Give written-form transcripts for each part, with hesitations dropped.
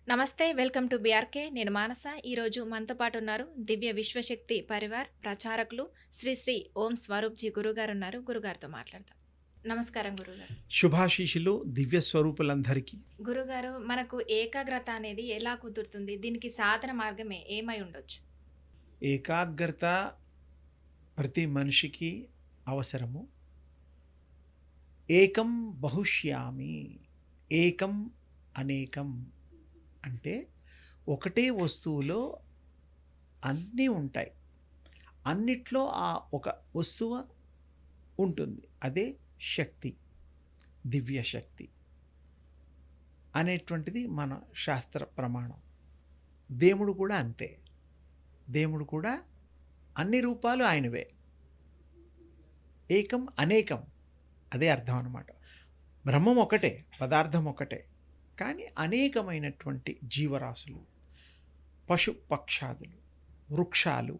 నమస్తే. Welcome to BRK. నేను మానస. ఈరోజు మనతో పాటు ఉన్నారు దివ్య విశ్వశక్తి పరివార్ ప్రచారకులు శ్రీ శ్రీ ఓం స్వరూప్జీ గురుగారు ఉన్నారు. గురుగారితో మాట్లాడదాం. నమస్కారం గురుగారు. శుభాశీషులు దివ్య స్వరూపులందరికీ. గురుగారు, మనకు ఏకాగ్రత అనేది ఎలా కుదురుతుంది? దీనికి సాధన మార్గమే ఏమై ఉండొచ్చు? ఏకాగ్రత ప్రతి మనిషికి అవసరము. ఏకం బహుష్యామి, ఏకం అనేకం అంటే ఒకటే వస్తువులో అన్నీ ఉంటాయి. అన్నిట్లో ఆ ఒక వస్తువు ఉంటుంది. అదే శక్తి, దివ్య శక్తి అనేటువంటిది మన శాస్త్ర ప్రమాణం. దేవుడు కూడా అంతే. దేవుడు కూడా అన్ని రూపాలు ఆయనవే. ఏకం అనేకం, అదే అర్థం అన్నమాట. బ్రహ్మం ఒకటే, పదార్థం ఒకటే, కానీ అనేకమైనటువంటి జీవరాశులు, పశు పక్షాదులు, వృక్షాలు,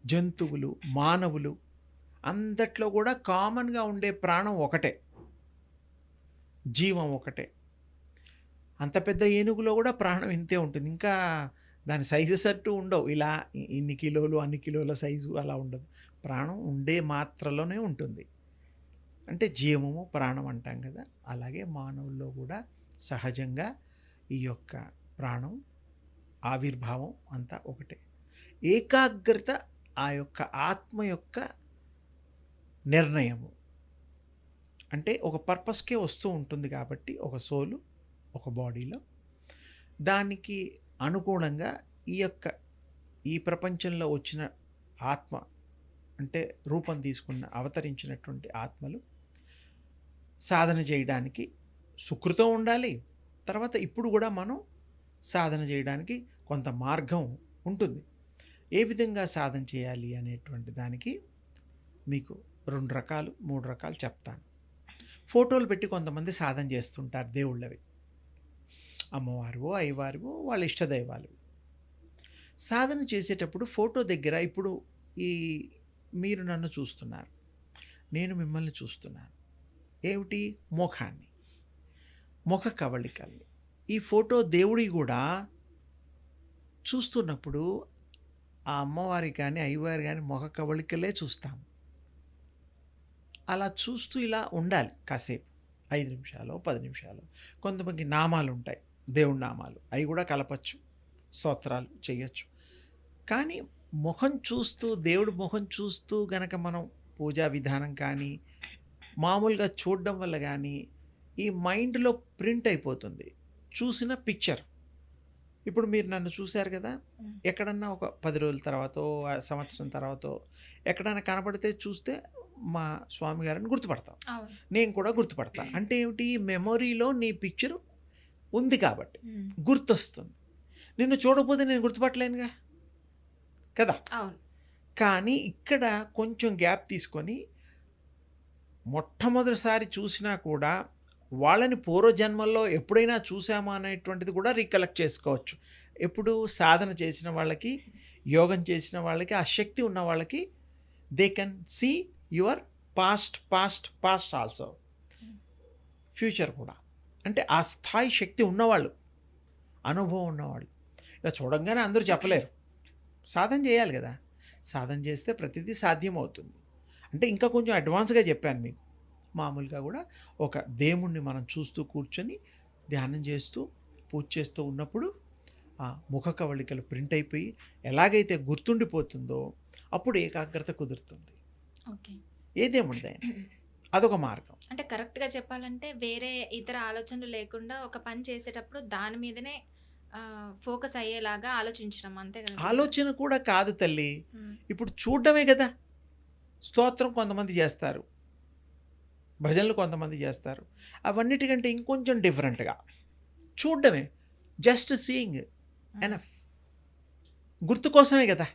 జంతువులు, మానవులు అందట్లో కూడా కామన్గా ఉండే ప్రాణం ఒకటే, జీవం ఒకటే. అంత పెద్ద ఏనుగులో కూడా ప్రాణం ఇంతే ఉంటుంది. ఇంకా దాని సైజెస్ అట్టు ఉండవు. ఇలా ఇన్ని కిలోలు అన్ని కిలోల సైజు అలా ఉండదు. ప్రాణం ఉండే మాత్రలోనే ఉంటుంది. అంటే జీవము ప్రాణం అంటాం కదా, అలాగే మానవుల్లో కూడా సహజంగా ఈ యొక్క ప్రాణం ఆవిర్భావం అంతా ఒకటే. ఏకాగ్రత ఆ యొక్క ఆత్మ యొక్క నిర్ణయము. అంటే ఒక పర్పస్కే వస్తూ ఉంటుంది కాబట్టి, ఒక సోలు ఒక బాడీలో దానికి అనుగుణంగా ఈ ప్రపంచంలో వచ్చిన ఆత్మ అంటే రూపం తీసుకున్న అవతరించినటువంటి ఆత్మలు సాధన చేయడానికి సుకృతం ఉండాలి. తర్వాత ఇప్పుడు కూడా మనం సాధన చేయడానికి కొంత మార్గం ఉంటుంది. ఏ విధంగా సాధన చేయాలి అనేటువంటి దానికి మీకు 2 రకాలు 3 రకాలు చెప్తాను. ఫోటోలు పెట్టి కొంతమంది సాధన చేస్తుంటారు. దేవుళ్ళవి, అమ్మవారివో అయ్యవారివో వాళ్ళ ఇష్టదైవాలు. సాధన చేసేటప్పుడు ఫోటో దగ్గర ఇప్పుడు మీరు నన్ను చూస్తున్నారు, నేను మిమ్మల్ని చూస్తున్నాను. ఏమిటి? ముఖాన్ని, ముఖ కవళికల్ని. ఈ ఫోటో దేవుడి కూడా చూస్తున్నప్పుడు ఆ అమ్మవారి కానీ అయ్యవారి కానీ ముఖ కవళికలే చూస్తాము. అలా చూస్తూ ఇలా ఉండాలి కాసేపు, 5 నిమిషాలు 10 నిమిషాలు. కొంతమంది నామాలు ఉంటాయి, దేవుడి నామాలు, అవి కూడా కలపచ్చు, స్తోత్రాలు చేయొచ్చు. కానీ ముఖం చూస్తూ, దేవుడి ముఖం చూస్తూ గనక మనం పూజా విధానం కానీ మామూలుగా చూడడం వల్ల కానీ ఈ మైండ్లో ప్రింట్ అయిపోతుంది చూసిన పిక్చర్. ఇప్పుడు మీరు నన్ను చూశారు కదా, ఎక్కడన్నా ఒక 10 రోజుల తర్వాత సంవత్సరం తర్వాత ఎక్కడన్నా కనపడితే చూస్తే మా స్వామి గారిని గుర్తుపడతాం, నేను కూడా గుర్తుపడతాను. అంటే ఏమిటి? మెమొరీలో నీ పిక్చర్ ఉంది కాబట్టి గుర్తొస్తుంది. నిన్ను చూడకపోతే నేను గుర్తుపట్టలేనుగా కదా. కానీ ఇక్కడ కొంచెం గ్యాప్ తీసుకొని మొట్టమొదటిసారి చూసినా కూడా వాళ్ళని పూర్వజన్మల్లో ఎప్పుడైనా చూసామా అనేటువంటిది కూడా రీకలెక్ట్ చేసుకోవచ్చు. ఎప్పుడు సాధన చేసిన వాళ్ళకి, యోగం చేసిన వాళ్ళకి, ఆ శక్తి ఉన్న వాళ్ళకి they can see your past also, future కూడా. అంటే ఆ స్థాయి శక్తి ఉన్నవాళ్ళు, అనుభవం ఉన్నవాళ్ళు. ఇలా చూడంగానే అందరూ చెప్పలేరు, సాధన చేయాలి కదా. సాధన చేస్తే ప్రతిదీ సాధ్యమవుతుంది. అంటే ఇంకా కొంచెం అడ్వాన్స్గా చెప్పాను మీకు. మామూలుగా కూడా ఒక దేవుణ్ణి మనం చూస్తూ కూర్చొని ధ్యానం చేస్తూ పూజ చేస్తూ ఉన్నప్పుడు ఆ ముఖ కవళికలు ప్రింట్ అయిపోయి ఎలాగైతే గుర్తుండిపోతుందో అప్పుడు ఏకాగ్రత కుదురుతుంది. ఓకే. ఏదేముంది, అదొక మార్గం. అంటే కరెక్ట్గా చెప్పాలంటే వేరే ఇతర ఆలోచనలు లేకుండా ఒక పని చేసేటప్పుడు దాని మీదనే ఫోకస్ అయ్యేలాగా ఆలోచించడం, అంతే కదా. ఆలోచన కూడా కాదు తల్లి, ఇప్పుడు చూడడమే కదా. స్తోత్రం కొంతమంది చేస్తారు, భజనలు కొంతమంది చేస్తారు. అవన్నిటికంటే ఇంకొంచెం డిఫరెంట్గా చూడడమే, జస్ట్ సీయింగ్ ఎనఫ్. గుర్తు కోసమే కదా.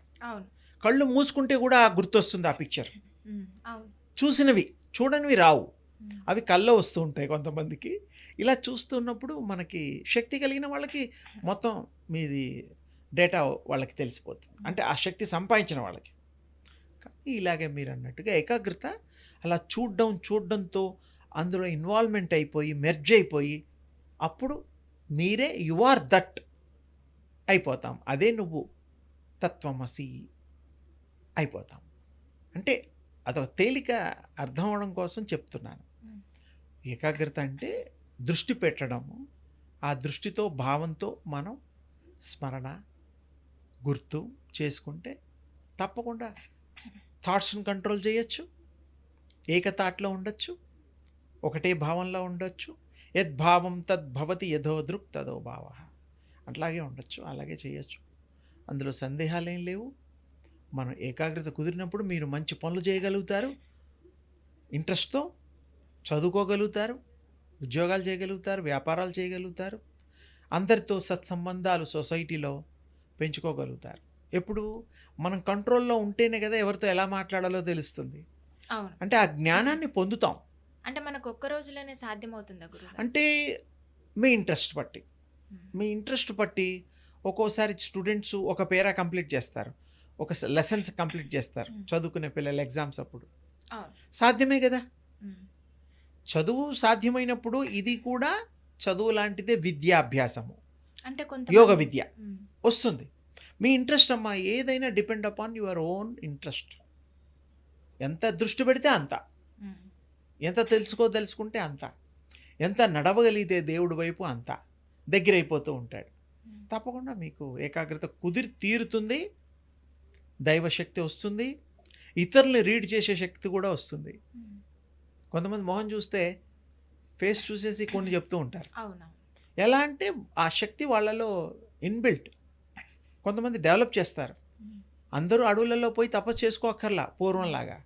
కళ్ళు మూసుకుంటే కూడా గుర్తొస్తుంది ఆ పిక్చర్. చూసినవి చూడనివి రావు, అవి కళ్ళలో వస్తూ ఉంటాయి కొంతమందికి. ఇలా చూస్తున్నప్పుడు మనకి శక్తి కలిగిన వాళ్ళకి మొత్తం మీది డేటా వాళ్ళకి తెలిసిపోతుంది, అంటే ఆ శక్తి సంపాదించిన వాళ్ళకి. కానీ ఇలాగే మీరు అన్నట్టుగా ఏకాగ్రత అలా చూడడంతో అందులో ఇన్వాల్వ్మెంట్ అయిపోయి మెర్జ్ అయిపోయి అప్పుడు మీరే యు ఆర్ దట్ అయిపోతాం. అదే నువ్వు తత్వమసి అయిపోతాం. అంటే అదొక తేలిక అర్థం అవడం కోసం చెప్తున్నాను. ఏకాగ్రత అంటే దృష్టి పెట్టడము. ఆ దృష్టితో భావంతో మనం స్మరణ గుర్తు చేసుకుంటే తప్పకుండా థాట్స్ని కంట్రోల్ చేయొచ్చు. ఏక థాట్లో ఉండొచ్చు, ఒకటే భావంలో ఉండొచ్చు. యద్భావం తద్భవతి యథో దృక్ తదో భావ. అట్లాగే ఉండొచ్చు, అలాగే చేయొచ్చు. అందులో సందేహాలు ఏం లేవు. మనం ఏకాగ్రత కుదిరినప్పుడు మీరు మంచి పనులు చేయగలుగుతారు, ఇంట్రెస్ట్తో చదువుకోగలుగుతారు, ఉద్యోగాలు చేయగలుగుతారు, వ్యాపారాలు చేయగలుగుతారు, అందరితో సత్సంబంధాలు సొసైటీలో పెంచుకోగలుగుతారు. ఎప్పుడు మనం కంట్రోల్లో ఉంటేనే కదా ఎవరితో ఎలా మాట్లాడాలో తెలుస్తుంది. అవును. అంటే ఆ జ్ఞానాన్ని పొందుతాం. అంటే మనకు ఒక్క రోజులోనే సాధ్యమవుతుందా గురుగారు? అంటే మీ ఇంట్రెస్ట్ బట్టి ఒక్కోసారి స్టూడెంట్స్ ఒక పేరా కంప్లీట్ చేస్తారు, ఒక లెసన్స్ కంప్లీట్ చేస్తారు, చదువుకునే పిల్లలు ఎగ్జామ్స్ అప్పుడు. అవును. సాధ్యమే కదా. ఉమ్. చదువు సాధ్యమైనప్పుడు ఇది కూడా చదువు లాంటిదే విద్యాభ్యాసము, అంటే కొంత యోగ విద్య వస్తుంది. మీ ఇంట్రెస్ట్ అమ్మా, ఏదైనా depend upon your own interest. ఎంత దృష్టి పెడితే అంత, ఎంత తెలుసుకుంటే అంత, ఎంత నడవగలిగితే దేవుడి వైపు అంత దగ్గరైపోతూ ఉంటాడు. తప్పకుండా మీకు ఏకాగ్రత కుదిరి తీరుతుంది, దైవశక్తి వస్తుంది, ఇతరుల్ని రీడ్ చేసే శక్తి కూడా వస్తుంది. కొంతమంది మొహం చూస్తే ఫేస్ చూసేసి కొన్ని చెప్తూ ఉంటారు. అవునా? ఎలా అంటే ఆ శక్తి వాళ్ళలో ఇన్బిల్ట్. కొంతమంది డెవలప్ చేస్తారు. అందరూ అడవులలో పోయి తపస్సు చేసుకోక్కర్లా పూర్వంలాగా.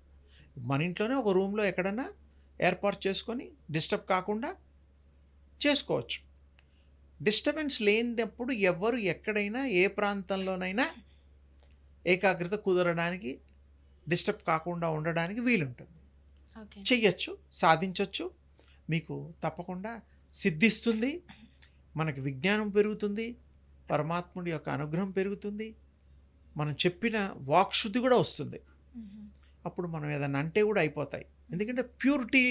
మన ఇంట్లోనే ఒక రూమ్లో ఎక్కడన్నా ఏర్పాటు చేసుకొని డిస్టర్బ్ కాకుండా చేసుకోవచ్చు. డిస్టర్బెన్స్ లేనప్పుడు ఎవరు ఎక్కడైనా ఏ ప్రాంతంలోనైనా ఏకాగ్రత కుదరడానికి, డిస్టర్బ్ కాకుండా ఉండడానికి వీలుంటుంది. చెయ్యొచ్చు, సాధించవచ్చు. మీకు తప్పకుండా సిద్ధిస్తుంది. మనకి విజ్ఞానం పెరుగుతుంది, పరమాత్ముడి యొక్క అనుగ్రహం పెరుగుతుంది, మనం చెప్పిన వాక్శుద్ధి కూడా వస్తుంది. అప్పుడు మనం ఏదన్నా అంటే కూడా అయిపోతాయి. ఎందుకంటే ప్యూరిటీ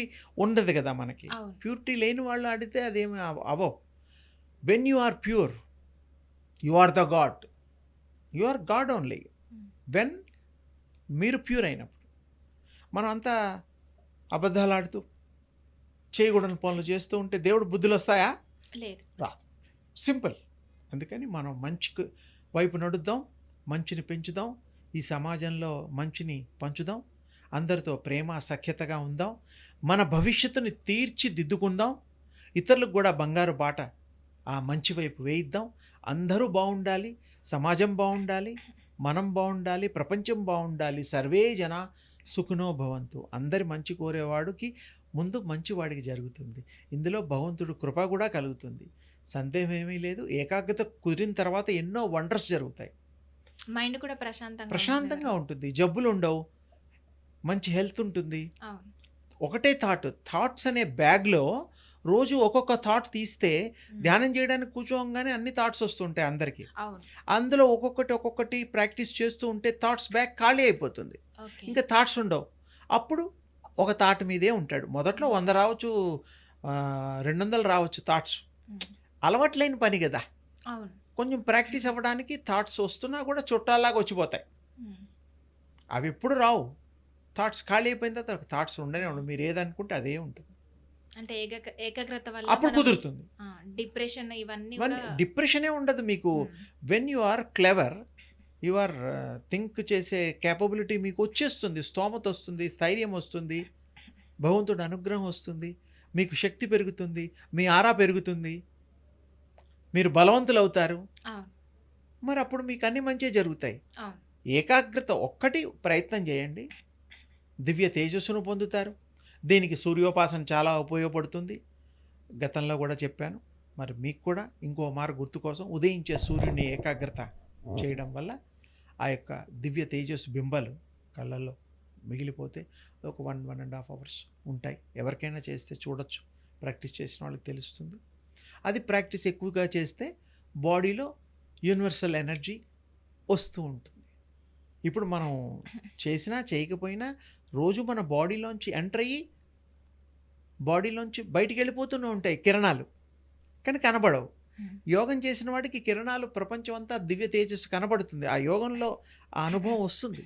ఉండదు కదా మనకి. ప్యూరిటీ లేని వాళ్ళు ఆడితే అదేమి అవో. When you are pure, you are the God. You are God only when మీరు ప్యూర్ అయినప్పుడు. మనం అంతా అబద్ధాలు ఆడుతూ చేయకూడని పనులు చేస్తూ ఉంటే దేవుడు బుద్ధులు వస్తాయా? లేదు, రాదు. సింపుల్. అందుకని మనం మంచి వైపు నడుద్దాం, మంచిని పెంచుదాం, ఈ సమాజంలో మంచిని పంచుదాం, అందరితో ప్రేమ సఖ్యతగా ఉందాం, మన భవిష్యత్తుని తీర్చిదిద్దుకుందాం, ఇతరులకు కూడా బంగారు బాట ఆ మంచి వైపు వేయిద్దాం. అందరూ బాగుండాలి, సమాజం బాగుండాలి, మనం బాగుండాలి, ప్రపంచం బాగుండాలి. సర్వే జన సుఖినో భవంతు. అందరి మంచి కోరేవాడికి ముందు మంచివాడికి జరుగుతుంది. ఇందులో భగవంతుడు కృప కూడా కలుగుతుంది, సందేహం ఏమీ లేదు. ఏకాగ్రత కుదిరిన తర్వాత ఎన్నో వండర్స్ జరుగుతాయి. మైండ్ కూడా ప్రశాంతంగా ఉంటుంది, జబ్బులు ఉండవు, మంచి హెల్త్ ఉంటుంది. ఒకటే థాట్స్ అనే బ్యాగ్లో రోజు ఒక్కొక్క థాట్ తీస్తే ధ్యానం చేయడానికి కూర్చోగానే అన్ని థాట్స్ వస్తుంటాయి అందరికీ. అందులో ఒక్కొక్కటి ప్రాక్టీస్ చేస్తూ ఉంటే థాట్స్ బ్యాగ్ ఖాళీ అయిపోతుంది, ఇంకా థాట్స్ ఉండవు. అప్పుడు ఒక థాట్ మీదే ఉంటాడు. మొదట్లో 100 రావచ్చు, 200 రావచ్చు థాట్స్. అలవాట్లేని పని కదా. కొంచెం ప్రాక్టీస్ అవ్వడానికి థాట్స్ వస్తున్నా కూడా చుట్టాలాగా వచ్చిపోతాయి. అవి ఎప్పుడు రావు. థాట్స్ ఖాళీ అయిపోయిన తర్వాత థాట్స్ ఉండనే ఉండవు. మీరు ఏదనుకుంటే అదే ఉంటుంది. అంటే ఏకాగ్రత వల్ల అప్పుడు కుదురుతుంది. డిప్రెషన్ ఇవన్నీ డిప్రెషనే ఉండదు మీకు. When you are clever, you are think చేసే క్యాపబిలిటీ మీకు వచ్చేస్తుంది, స్తోమత వస్తుంది, స్థైర్యం వస్తుంది, భగవంతుడి అనుగ్రహం వస్తుంది, మీకు శక్తి పెరుగుతుంది, మీ ఆరా పెరుగుతుంది, మీరు బలవంతులు అవుతారు. మరి అప్పుడు మీకు అన్ని మంచిగా జరుగుతాయి. ఏకాగ్రత ఒక్కటి ప్రయత్నం చేయండి, దివ్య తేజస్సును పొందుతారు. దీనికి సూర్యోపాసన చాలా ఉపయోగపడుతుంది. గతంలో కూడా చెప్పాను. మరి మీకు కూడా ఇంకో మారు గుర్తు కోసం ఉదయించే సూర్యుని ఏకాగ్రత చేయడం వల్ల ఆ యొక్క దివ్య తేజస్సు బింబాలు కళ్ళల్లో మిగిలిపోతే ఒక 1.5 అవర్స్ ఉంటాయి. ఎవరికైనా చేస్తే చూడొచ్చు, ప్రాక్టీస్ చేసిన వాళ్ళకి తెలుస్తుంది. అది ప్రాక్టీస్ ఎక్కువగా చేస్తే బాడీలో యూనివర్సల్ ఎనర్జీ వస్తూ ఉంటుంది. ఇప్పుడు మనం చేసినా చేయకపోయినా రోజు మన బాడీలోంచి ఎంటర్ అయ్యి బాడీలోంచి బయటికి వెళ్ళిపోతూనే ఉంటాయి కిరణాలు, కానీ కనబడవు. హ్మ్. యోగం చేసిన వాడికి కిరణాలు ప్రపంచం అంతా దివ్య తేజస్సు కనబడుతుంది. ఆ యోగంలో ఆ అనుభవం వస్తుంది.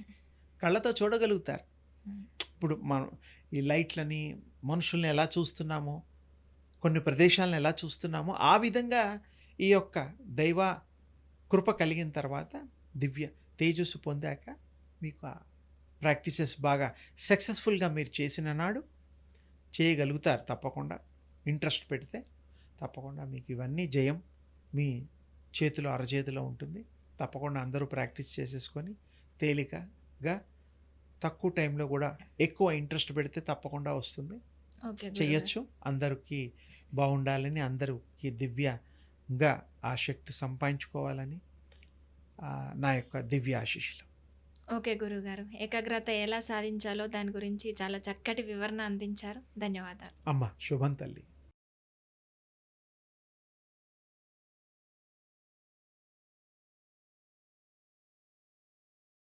కళ్ళతో చూడగలుగుతారు. హ్మ్. ఇప్పుడు మనం ఈ లైట్లని, మనుషుల్ని ఎలా చూస్తున్నామో, కొన్ని ప్రదేశాలను ఎలా చూస్తున్నామో, ఆ విధంగా ఈ యొక్క దైవ కృప కలిగిన తర్వాత, దివ్య తేజస్సు పొందాక మీకు ఆ ప్రాక్టీసెస్ బాగా సక్సెస్‌ఫుల్‌గా మీరు చేసిన నాడు చేయగలుగుతారు తప్పకుండా. ఇంట్రెస్ట్ పెడితే తప్పకుండా మీకు ఇవన్నీ జయం మీ చేతిలో అరచేతిలో ఉంటుంది. తప్పకుండా అందరూ ప్రాక్టీస్ చేసేసుకొని తేలికగా తక్కువ టైంలో కూడా ఎక్కువ ఇంట్రెస్ట్ పెడితే తప్పకుండా వస్తుంది. ఓకే గురుగారు. చెయ్యొచ్చు. అందరికీ బాగుండాలని, అందరికి దివ్యంగా ఆ శక్తి సంపాదించుకోవాలని నా యొక్క దివ్య ఆశీస్సులు. ఓకే గురుగారు. ఏకాగ్రత ఎలా సాధించాలో దాని గురించి చాలా చక్కటి వివరణ అందించారు. ధన్యవాదాలు. అమ్మ శుభం తల్లి.